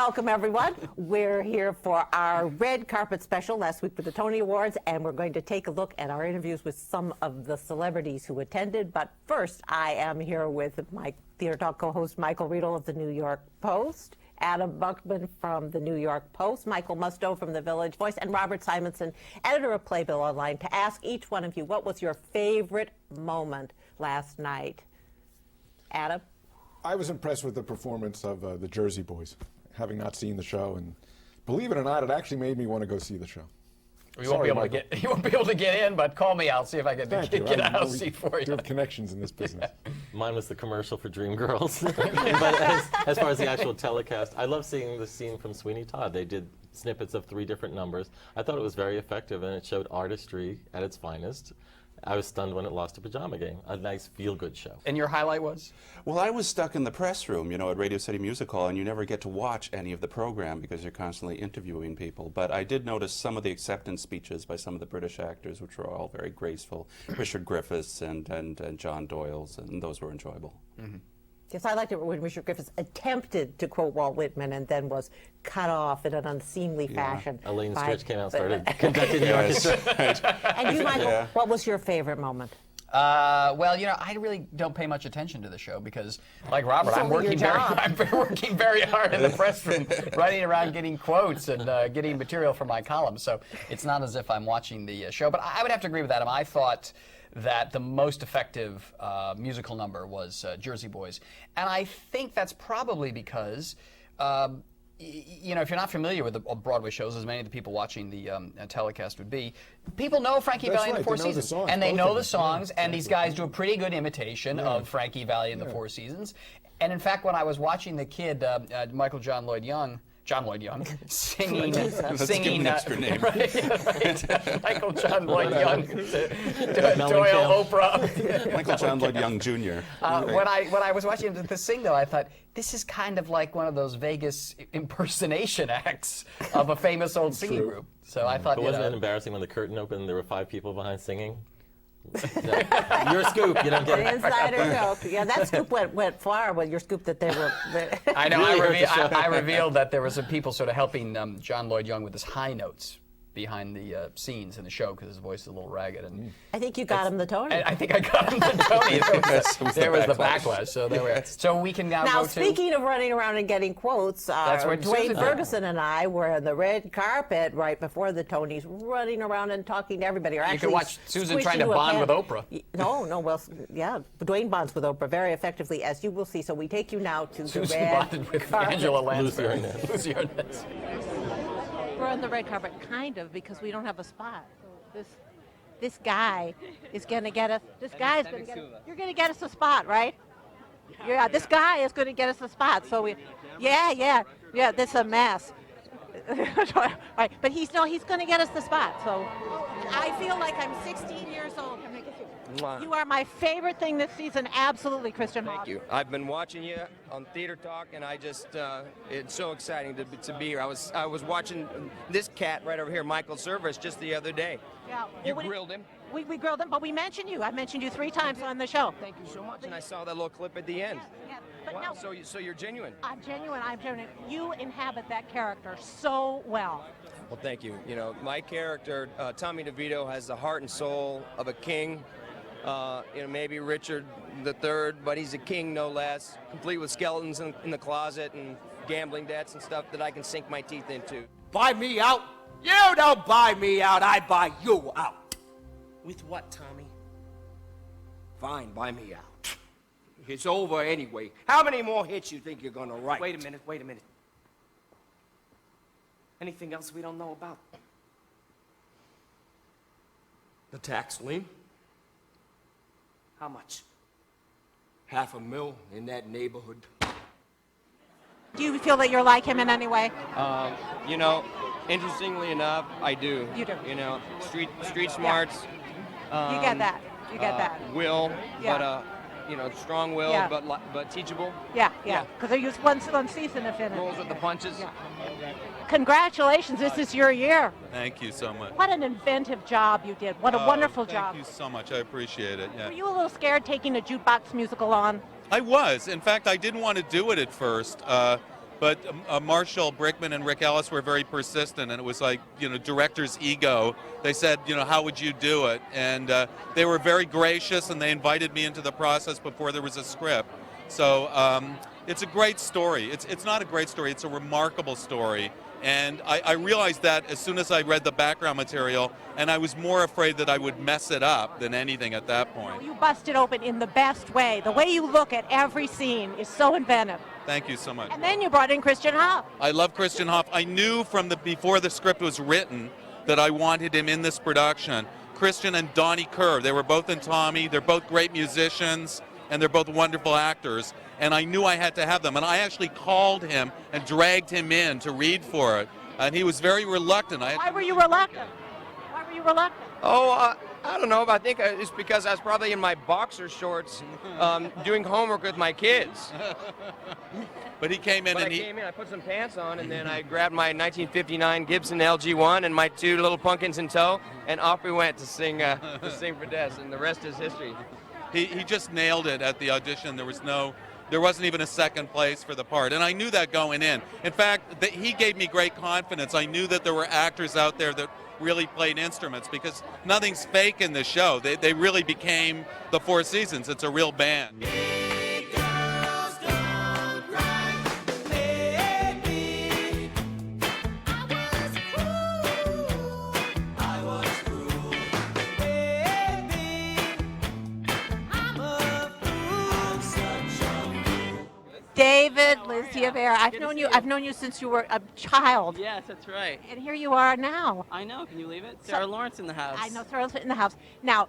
Welcome, everyone. We're here for our red carpet special last week for the Tony Awards, and we're going to take a look at our interviews with some of the celebrities who attended. But first, I am here with my Theater Talk co-host Michael Riedel of the New York Post, Adam Buckman from the New York Post, Michael Musto from the Village Voice, and Robert Simonson, editor of Playbill Online, to ask each one of you what was your favorite moment last night. Adam? I was impressed with the performance of the Jersey Boys, having not seen the show, and believe it or not, it actually made me want to go see the show. You won't be able to get in, but call me. I'll see if I can get a house seat for you. You have connections in this business. Yeah. Mine was the commercial for Dreamgirls. But as far as the actual telecast, I love seeing the scene from Sweeney Todd. They did snippets of 3 different numbers. I thought it was very effective, and it showed artistry at its finest. I was stunned when it lost a pajama game. A nice feel-good show. And your highlight was? Well, I was stuck in the press room, you know, at Radio City Music Hall, and you never get to watch any of the program because you're constantly interviewing people. But I did notice some of the acceptance speeches by some of the British actors, which were all very graceful. Richard Griffiths and John Doyle's, and those were enjoyable. Mm-hmm. Yes, I liked it when Richard Griffiths attempted to quote Walt Whitman and then was cut off in an unseemly fashion. Elaine Stritch came out and started conducting the orchestra. And you, Michael, what was your favorite moment? Well, you know, I really don't pay much attention to the show because, like Robert, I'm working very hard in the press room, running around getting quotes and getting material for my columns. So it's not as if I'm watching the show. But I would have to agree with Adam. I thought that the most effective musical number was Jersey Boys. And I think that's probably because, you know, if you're not familiar with the Broadway shows, as many of the people watching the telecast would be, people know Frankie Valli and the Four Seasons. And they know the songs, and these guys do a pretty good imitation of Frankie Valli and the Four Seasons. And in fact, when I was watching the kid, Michael John Lloyd Young, singing, an extra name. Right. Michael John Lloyd Young, Doyle, Oprah. Michael John Lloyd Young Jr. When I was watching him sing, though, I thought, this is kind of like one of those Vegas impersonation acts of a famous old singing group. So I thought, but wasn't it embarrassing when the curtain opened and there were 5 people behind singing? Your scoop, you don't get it. Insider joke. Yeah, that scoop went far with your scoop that they were. I know. I revealed that there were some people sort of helping John Lloyd Young with his high notes behind the scenes in the show because his voice is a little ragged. And I think you got him the Tony. I think I got him the Tony. There was the backlash. So there we are. So we can now go to. Speaking of running around and getting quotes, that's where Duane Ferguson and I were on the red carpet right before the Tonys, running around and talking to everybody. You can watch Susan trying to bond with Oprah. No, well, yeah, Duane bonds with Oprah very effectively, as you will see. So we take you now to Susan the red bonded with carpet. Angela Lansbury. Lucy Arnaz. We're on the red carpet, kind of, because we don't have a spot. So this guy is going to get us. This guy's going to get us. You're going to get us a spot, right? Yeah. This guy is going to get us a spot. So we, yeah. This is a mess. Right, but he's going to get us the spot. So I feel like I'm 16 years old. Can I get you? You are my favorite thing this season, absolutely, Christian Hoff. Thank you. I've been watching you on Theater Talk, and I just, it's so exciting to be here. I was watching this cat right over here, Michael Service, just the other day. Yeah. You grilled him? We grilled him, but we mentioned you. I mentioned you 3 times on the show. Thank you so much, and I saw that little clip at the end. Yeah. But wow, no, so you're genuine. I'm genuine. You inhabit that character so well. Well, thank you. You know, my character, Tommy DeVito, has the heart and soul of a king. You know, maybe Richard III, but he's a king no less, complete with skeletons in the closet and gambling debts and stuff that I can sink my teeth into. Buy me out? You don't buy me out, I buy you out. With what, Tommy? Fine, buy me out. It's over anyway. How many more hits you think you're gonna write? Wait a minute. Anything else we don't know about? The tax lien? How much? $500,000 in that neighborhood. Do you feel that you're like him in any way? You know, interestingly enough, I do. You do. You know, street smarts. Yeah. You get that. You get that. Will, yeah. But you know, strong will, yeah. but teachable. Yeah. Because I used one season to finish. Rolls with the punches. Yeah. Congratulations, this is your year. Thank you so much. What an inventive job you did. What a wonderful job. Thank you so much. I appreciate it. Yeah. Were you a little scared taking a jukebox musical on? I was. In fact, I didn't want to do it at first. But Marshall Brickman and Rick Ellis were very persistent, and it was like, director's ego. They said, how would you do it? And they were very gracious, and they invited me into the process before there was a script. So it's a great story. It's not a great story. It's a remarkable story. And I realized that as soon as I read the background material, and I was more afraid that I would mess it up than anything at that point. You busted open in the best way. The way you look at every scene is so inventive. Thank you so much. And then you brought in Christian Hoff. I love Christian Hoff. I knew from before the script was written that I wanted him in this production. Christian and Donnie Kerr, they were both in Tommy. They're both great musicians, and they're both wonderful actors. And I knew I had to have them. And I actually called him and dragged him in to read for it. And he was very reluctant. Why were you reluctant? Why were you reluctant? Oh, I don't know. I think it's because I was probably in my boxer shorts doing homework with my kids. But he came in I came in, I put some pants on, and then I grabbed my 1959 Gibson LG1 and my 2 little pumpkins in tow, and off we went to sing for Des, and the rest is history. He just nailed it at the audition. There wasn't even a second place for the part, and I knew that going in. In fact, he gave me great confidence. I knew that there were actors out there that really played instruments, because nothing's fake in this show. They really became the Four Seasons. It's a real band. David, Lindsay, Abaire. I've known you since you were a child. Yes, that's right. And here you are now. I know. Can you believe it? Sarah Lawrence in the house. I know Sarah's in the house. Now,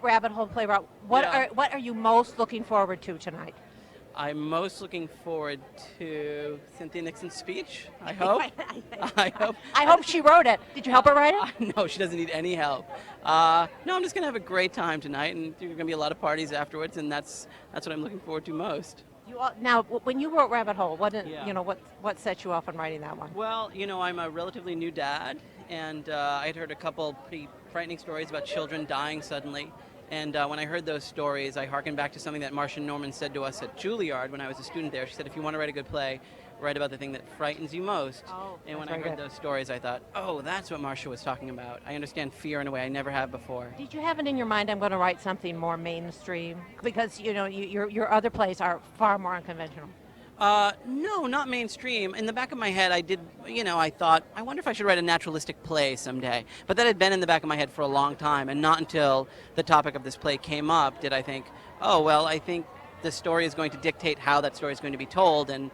Rabbit Hole Playground. What are you most looking forward to tonight? I'm most looking forward to Cynthia Nixon's speech. I hope. I hope she wrote it. Did you help her write it? No, she doesn't need any help. No, I'm just gonna have a great time tonight, and there are gonna be a lot of parties afterwards, and that's what I'm looking forward to most. Now, when you wrote Rabbit Hole, what set you off on writing that one? Well, I'm a relatively new dad, and I had heard a couple pretty frightening stories about children dying suddenly. And when I heard those stories, I hearkened back to something that Marcia Norman said to us at Juilliard when I was a student there. She said, if you want to write a good play, write about the thing that frightens you most. And when I heard those stories, I thought, oh, that's what Marcia was talking about. I understand fear in a way I never have before. Did you have it in your mind, I'm going to write something more mainstream? Because, your other plays are far more unconventional. No, not mainstream. In the back of my head, I thought, I wonder if I should write a naturalistic play someday. But that had been in the back of my head for a long time, and not until the topic of this play came up did I think, oh, well, I think the story is going to dictate how that story is going to be told, and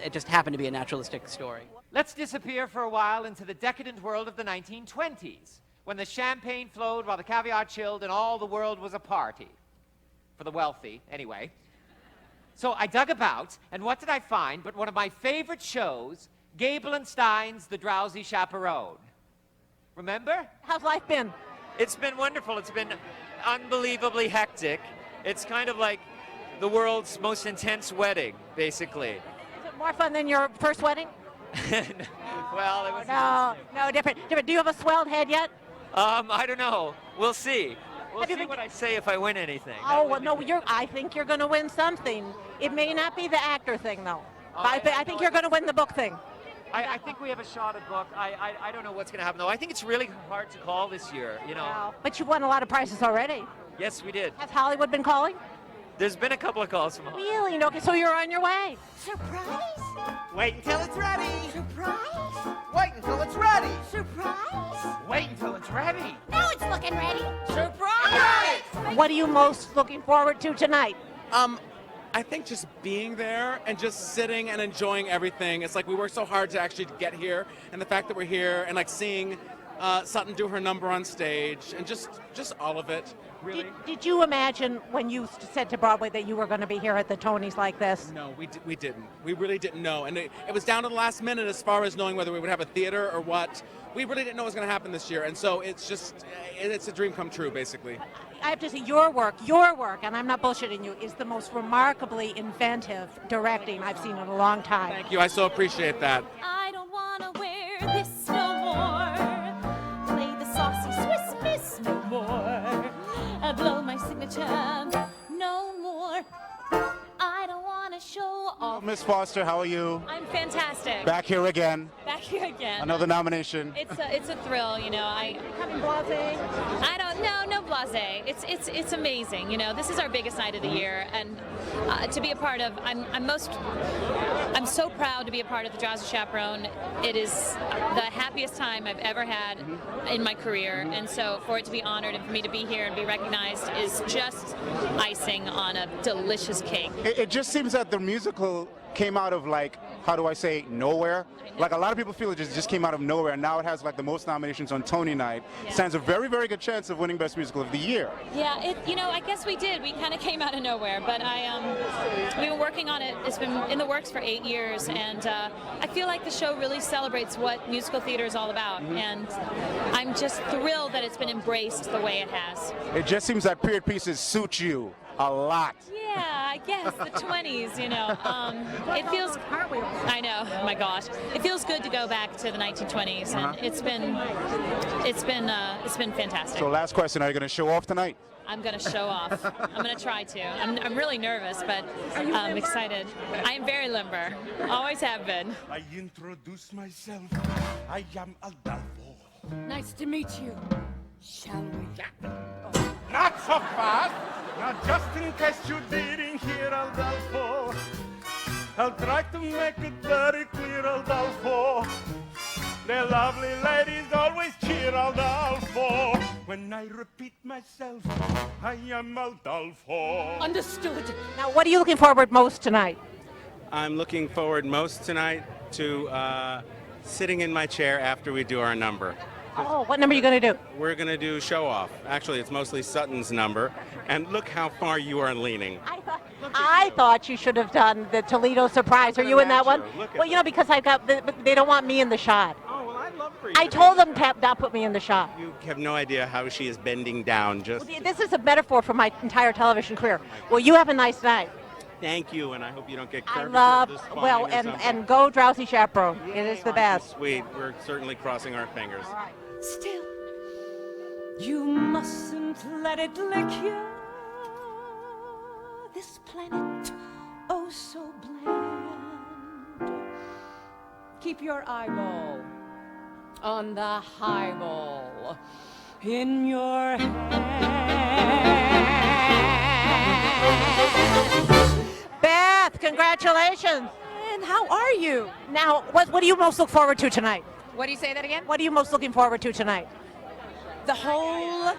it just happened to be a naturalistic story. Let's disappear for a while into the decadent world of the 1920s, when the champagne flowed while the caviar chilled and all the world was a party. For the wealthy, anyway. So I dug about, and what did I find but one of my favorite shows, Gable and Stein's The Drowsy Chaperone. Remember? How's life been? It's been wonderful. It's been unbelievably hectic. It's kind of like the world's most intense wedding, basically. Is it more fun than your first wedding? Well, it was... No, different. Do you have a swelled head yet? I don't know. We'll see. We'll see what I say if I win anything. Oh, well, no, I think you're going to win something. It may not be the actor thing, though. I think you're going to win the book thing. I think we have a shot at book. I don't know what's going to happen, though. I think it's really hard to call this year, Wow. But you won a lot of prizes already. Yes, we did. Has Hollywood been calling? There's been a couple of calls from Hollywood. Really? Okay, so you're on your way. Surprise! Wait until it's ready. Surprise! Wait until it's ready. Surprise! Wait until it's ready. Now it's looking ready. Surprise! What are you most looking forward to tonight? I think just being there and just sitting and enjoying everything. It's like we worked so hard to actually get here, and the fact that we're here and like seeing Sutton do her number on stage and just all of it. Really. Did you imagine when you said to Broadway that you were going to be here at the Tonys like this? No, we didn't. We really didn't know. And it was down to the last minute as far as knowing whether we would have a theater or what. We really didn't know what was going to happen this year. And so it's a dream come true, basically. I have to say, your work, and I'm not bullshitting you, is the most remarkably inventive directing I've seen in a long time. Thank you. I so appreciate that. I don't want to wear this no more. Play the saucy Swiss Miss no more. Blow my signature no more. I don't want to show Hello, Miss Foster, how are you? I'm fantastic. Back here again. Back here again. Another nomination. It's a thrill, you know. Becoming blasé? I don't know, no blasé. It's amazing, you know. This is our biggest night of the year, and to be a part of, I'm so proud to be a part of the Drowsy Chaperone. It is the happiest time I've ever had in my career, and so for it to be honored and for me to be here and be recognized is just icing on a delicious cake. It just seems that the musical came out of, like, how do I say, nowhere. Like, a lot of people feel it just came out of nowhere, and now it has like the most nominations on Tony night. Yeah. Stands a very, very good chance of winning Best Musical of the Year. Yeah, you know, I guess we did. We kind of came out of nowhere, but we've been working on it. It's been in the works for 8 years, and I feel like the show really celebrates what musical theater is all about, and I'm just thrilled that it's been embraced the way it has. It just seems that period pieces suit you a lot. Yeah, I guess the 20s, you know. It feels. I know. Oh my gosh, it feels good to go back to the 1920s, and it's been fantastic. So, last question: are you going to show off tonight? I'm going to show off. I'm going to try to. I'm really nervous, but I'm excited. I am very limber. Always have been. I introduce myself. I am Adolfo. Nice to meet you. Shall we? Not so fast. Now, just in case you didn't hear Adolfo, I'll try to make it very clear, Adolfo. The lovely ladies always cheer Adolfo. When I repeat myself, I am Adolfo. Understood. Now, what are you looking forward most tonight? I'm looking forward most tonight to sitting in my chair after we do our number. Oh, what number are you going to do? We're going to do Show Off. Actually, it's mostly Sutton's number. And look how far you are leaning. I thought you should have done the Toledo Surprise. Are you in that one? Well, you know, because they don't want me in the shot. Oh, well, I'd love for you. I told them to not put me in the shot. You have no idea how she is bending down. Just. Well, this is a metaphor for my entire television career. Well, you have a nice night. Thank you, and I hope you don't get I curved. love, well, and go Drowsy Chaperone. It is the best. Sweet. We're certainly crossing our fingers. Still, you mustn't let it lick you. This planet, oh so bland. Keep your eyeball on the highball in your hand. Beth, congratulations. And how are you? Now, what do you most look forward to tonight? What do you say that again? What are you most looking forward to tonight? The whole,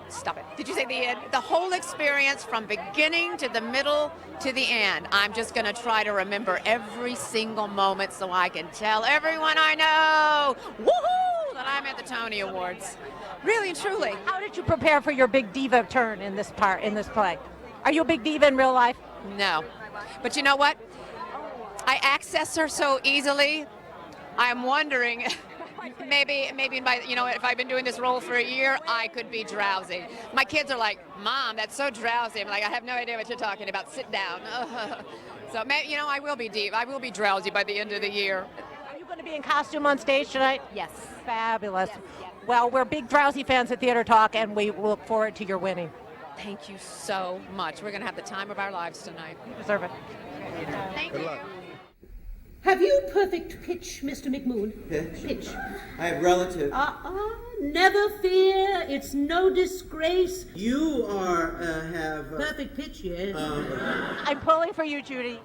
stop it. Did you say the end? The whole experience from beginning to the middle to the end. I'm just going to try to remember every single moment so I can tell everyone I know, woohoo, that I'm at the Tony Awards. Really and truly. How did you prepare for your big diva turn in this play? Are you a big diva in real life? No. But you know what? I access her so easily. I'm wondering, maybe by, you know, if I've been doing this role for a year, I could be drowsy. My kids are like, Mom, that's so drowsy. I'm like, I have no idea what you're talking about. Sit down. So, maybe, you know, I will be deep. I will be drowsy by the end of the year. Are you going to be in costume on stage tonight? Yes. Fabulous. Yes. Well, we're big drowsy fans at Theater Talk, and we look forward to your winning. Thank you so much. We're going to have the time of our lives tonight. You deserve it. Thank you. Have you perfect pitch, Mr. McMoon? Pitch? I have relative. Never fear, it's no disgrace. You have... perfect pitch, yes. I'm pulling for you, Judy.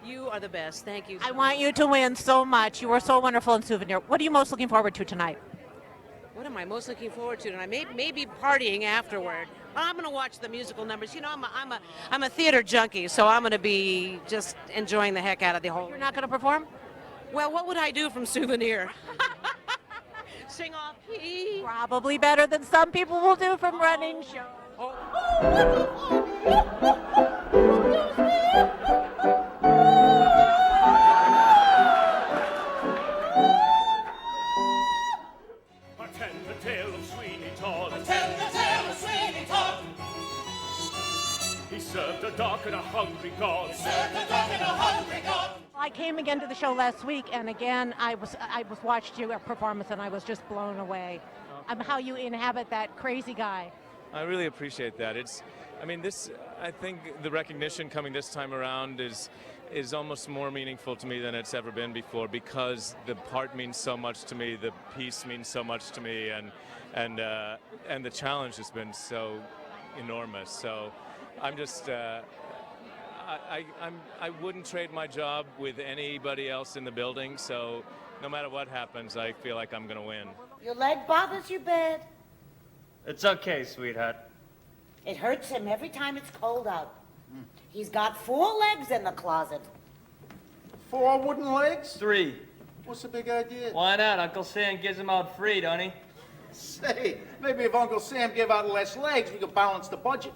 You are the best. Thank you. I want you to win so much. You were so wonderful in Souvenir. What are you most looking forward to tonight? What am I most looking forward to tonight? Maybe partying afterward. I'm going to watch the musical numbers. You know, I'm a theater junkie, so I'm going to be just enjoying the heck out of the whole. You're not going to perform? Well, what would I do from Souvenir? Sing off key? Probably better than some people will do from running shows. Attend the tale of Sweeney Todd. Attend the tale of Sweeney Todd. He served a dark and a hungry god. He served a dark and a hungry god. I came again to the show last week, and again I was watched your performance, and I was just blown away. How you inhabit that crazy guy. I really appreciate that. I mean, I think the recognition coming this time around is almost more meaningful to me than it's ever been before, because the part means so much to me, the piece means so much to me, and the challenge has been so enormous. So I'm just I wouldn't trade my job with anybody else in the building. So no matter what happens, I feel like I'm going to win. Your leg bothers you bad? It's okay, sweetheart. It hurts him every time it's cold out. He's got 4 legs in the closet. 4 wooden legs? 3. What's the big idea? Why not? Uncle Sam gives them out free, don't he? Say, maybe if Uncle Sam gave out less legs, we could balance the budget.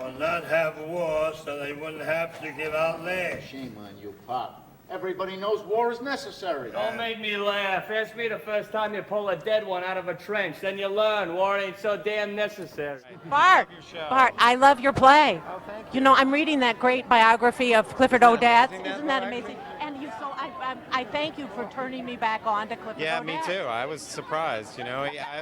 Or not have a war so they wouldn't have to give out legs. Shame on you, Pop. Everybody knows war is necessary. Don't make me laugh. Ask me the first time you pull a dead one out of a trench. Then you learn war ain't so damn necessary. Bart, I love your play. Oh, thank you. You know, I'm reading that great biography of Clifford Odets. Isn't that amazing? And I thank you for turning me back on to Clifford Yeah, Odets. me too. I was surprised,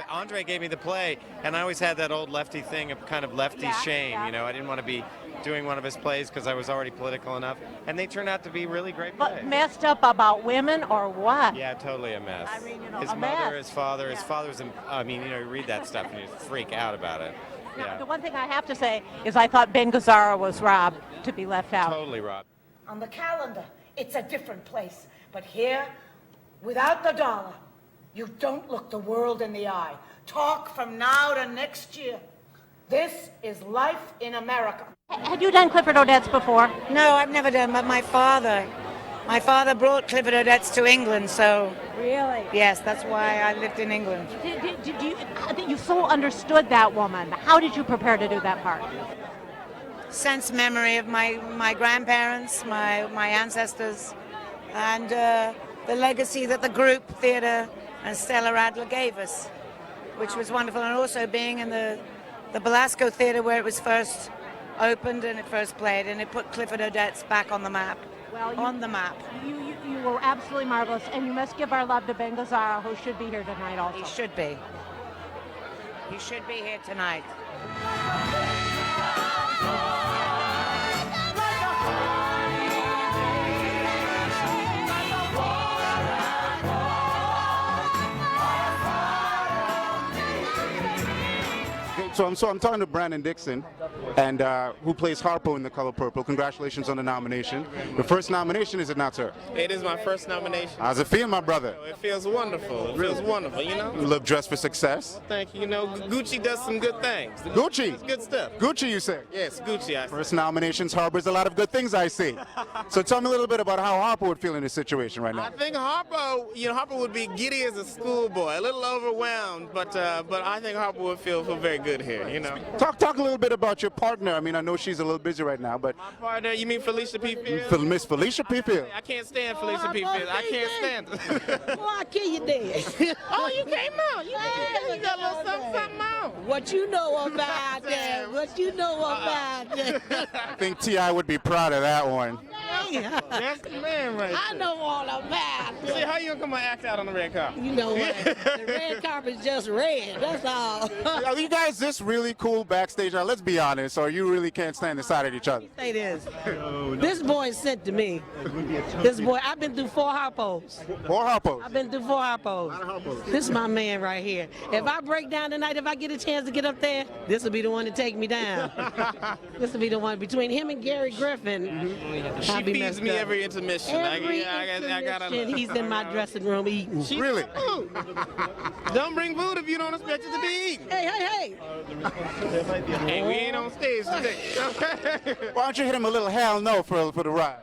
Andre gave me the play, and I always had that old lefty thing of kind of lefty shame, I didn't want to be doing one of his plays because I was already political enough, and they turned out to be really great plays. But messed up about women or what? Yeah, totally a mess. I mean, his a mother, mess. his father, his father's, you read that stuff and you freak out about it. Now, Yeah, the one thing I have to say is I thought Ben Gazzara was robbed to be left out. totally, Rob. On the calendar, it's a different place. But here, without the dollar, you don't look the world in the eye. Talk from now to next year. This is life in America. Had you done Clifford Odets before? No, I've never done, but my father brought Clifford Odets to England, so... Really? Yes, that's why I lived in England. I think you so understood that woman. How did you prepare to do that part? Sense memory of my grandparents, my ancestors, and the legacy that the group theater and Stella Adler gave us, which was wonderful, and also being in the Belasco Theater where it was first opened and it first played, and it put Clifford Odets back on the map. On the map. You were absolutely marvelous, and you must give our love to Ben Gazzara, who should be here tonight also. He should be. He should be here tonight. So I'm talking to Brandon Dixon, and who plays Harpo in The Color Purple. Congratulations on the nomination. The first nomination, is it not, sir? It is my first nomination. How's it feel, my brother? It feels wonderful. It feels wonderful, You look dressed for success. Thank you. Gucci does some good things. Gucci? It's good stuff. Gucci, you say? Yes, Gucci. First nominations harbors a lot of good things, I see. So tell me a little bit about how Harpo would feel in this situation right now. I think Harpo would be giddy as a schoolboy, a little overwhelmed, but I think Harpo would feel very good here, Talk a little bit about your partner. I mean, I know she's a little busy right now, but... My partner, you mean Felicia P. Fields? Miss Felicia P. Fields. I can't stand Felicia P. Fields. I can't stand her. Well, I kill you dead. Oh, you came out. You got a little something out. What you know about that? What you know about that? I think T.I. would be proud of that one. That's the man right there. I know all about that. See, how you gonna come and act out on the red carpet? You know what? The red carpet's just red. That's all. Are you guys this really cool backstage? Now, let's be honest, or you really can't stand the side of each other? Say this. This boy sent to me. This boy, I've been through 4 Harpos. 4 Harpos? I've been through 4 Harpos. This is my man right here. If I break down tonight, if I get a chance to get up there, this will be the one to take me down. This will be the one between him and Gary Griffin. She feeds me every intermission. Every intermission, he's in my dressing room eating. Really? Don't bring food if you don't expect it to be eaten. Hey. Hey, we ain't on stage today. Why don't you hit him a little hell no for the ride?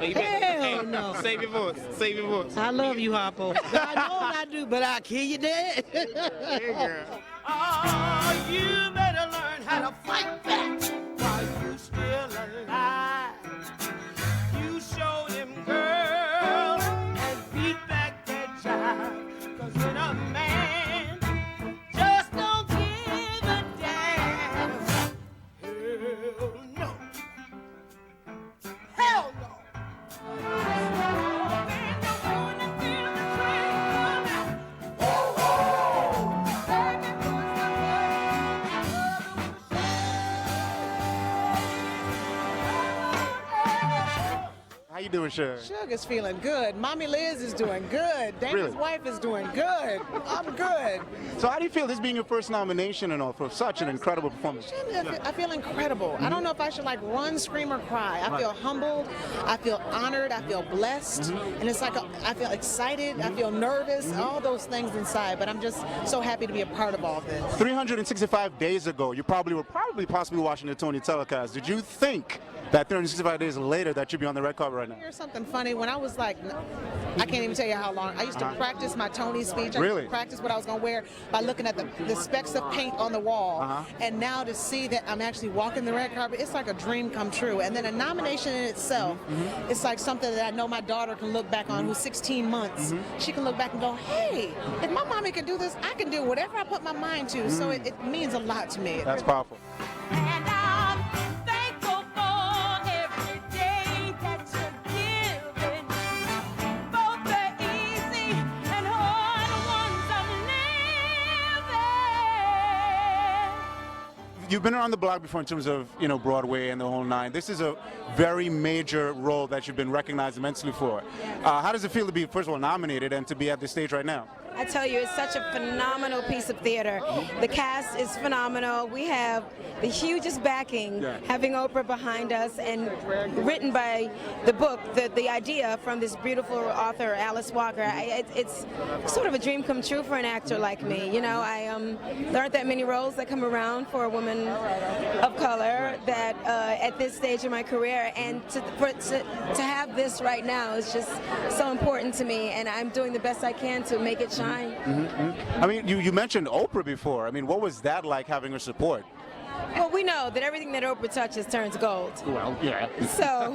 Hell no. Save your voice. Save your voice. I love you, Harpo. I know I do, but I kill you dead. Hey, girl. Oh, you better learn how to fight back while you still alive. You show them girls and beat back that jive. 'Cause when a man just don't give a damn, hell no. Hell no. doing, Sher? Sugar's feeling good. Mommy Liz is doing good. Damon's Really? wife is doing good. I'm good. So how do you feel this being your first nomination and all for such an incredible performance? I feel incredible. I don't know if I should like run, scream, or cry. I feel humbled. I feel honored. I feel blessed. And it's like I feel excited. I feel nervous. All those things inside. But I'm just so happy to be a part of all this. 365 days ago, you probably were possibly watching the Tony telecast. Did you think that 365 days later that you'd be on the red carpet right now? Here's something funny. When I was like, I can't even tell you how long. I used to practice my Tony speech. I used to practice what I was going to wear by looking at the specks of paint on the wall. And now to see that I'm actually walking the red carpet, it's like a dream come true. And then a nomination in itself, it's like something that I know my daughter can look back on, who's 16 months. She can look back and go, hey, if my mommy can do this, I can do whatever I put my mind to. So it means a lot to me. That's powerful. And I'm thankful for every day that you're giving, both the easy and hard ones I'm living. You've been around the block before in terms of, you know, Broadway and the whole nine. This is a very major role that you've been recognized immensely for. How does it feel to be, first of all, nominated and to be at this stage right now? I tell you, it's such a phenomenal piece of theater. The cast is phenomenal. We have the hugest backing, having Oprah behind us, and written by the book, the idea from this beautiful author, Alice Walker. It's sort of a dream come true for an actor like me. You know, there aren't that many roles that come around for a woman of color that at this stage in my career, and to have this right now is just so important to me, and I'm doing the best I can to make it shine. I mean, you mentioned Oprah before. I mean, what was that like having her support? Well, we know that everything that Oprah touches turns gold. Well, yeah. So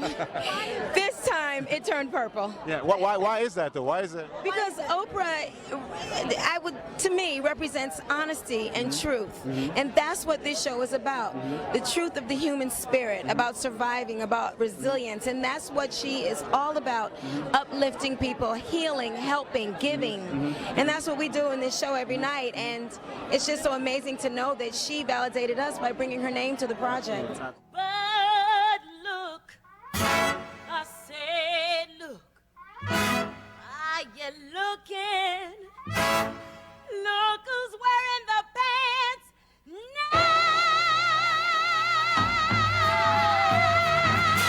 this time it turned purple. Yeah. Why is that though? Why is it? Because Oprah, to me, represents honesty and truth, and that's what this show is about. The truth of the human spirit, about surviving, about resilience, and that's what she is all about: uplifting people, healing, helping, giving, and that's what we do in this show every night. And it's just so amazing to know that she validated us by bringing her name to the project. But look, I said look, are you looking? Look who's wearing the pants now.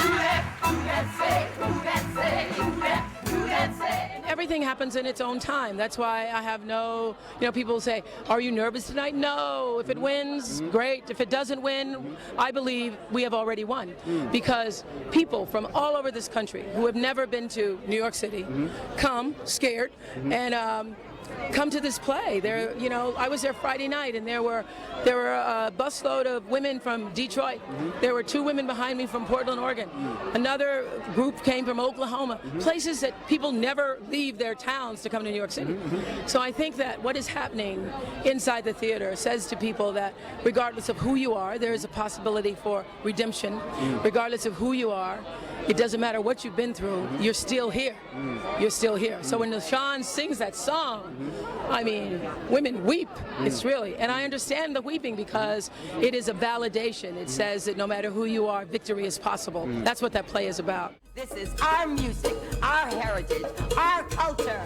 Who that say, who that say, who that say. Everything happens in its own time. That's why I have no, people say, are you nervous tonight? No. If it wins, great. If it doesn't win, I believe we have already won. Because people from all over this country who have never been to New York City come scared and come to this play. There, I was there Friday night, and there were a busload of women from Detroit. There were 2 women behind me from Portland, Oregon. Another group came from Oklahoma. Places that people never leave their towns to come to New York City. So I think that what is happening inside the theater says to people that regardless of who you are, there is a possibility for redemption. Regardless of who you are, it doesn't matter what you've been through, you're still here. You're still here. So when Chanze sings that song, I mean, women weep. It's really, and I understand the weeping because it is a validation. It says that no matter who you are, victory is possible. That's what that play is about. This is our music, our heritage, our culture.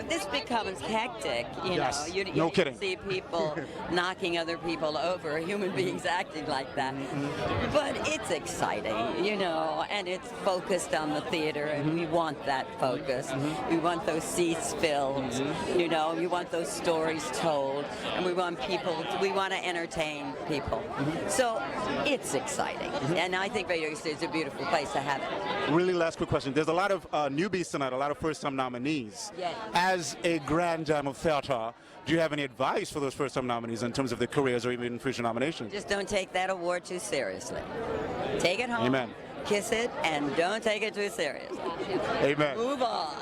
This becomes hectic, Yes. You No kidding. see people knocking other people over, human beings acting like that. But it's exciting, and it's focused on the theater, and we want that focus. We want those seats filled, we want those stories told, and we want to entertain people. So it's exciting, and I think Radio City is a beautiful place to have it. Really last quick question. There's a lot of newbies tonight, a lot of first-time nominees. Yes. As a grand dame of theater, do you have any advice for those first-time nominees in terms of their careers or even future nominations? Just don't take that award too seriously. Take it home. Amen. Kiss it, and don't take it too seriously. Amen. Move on.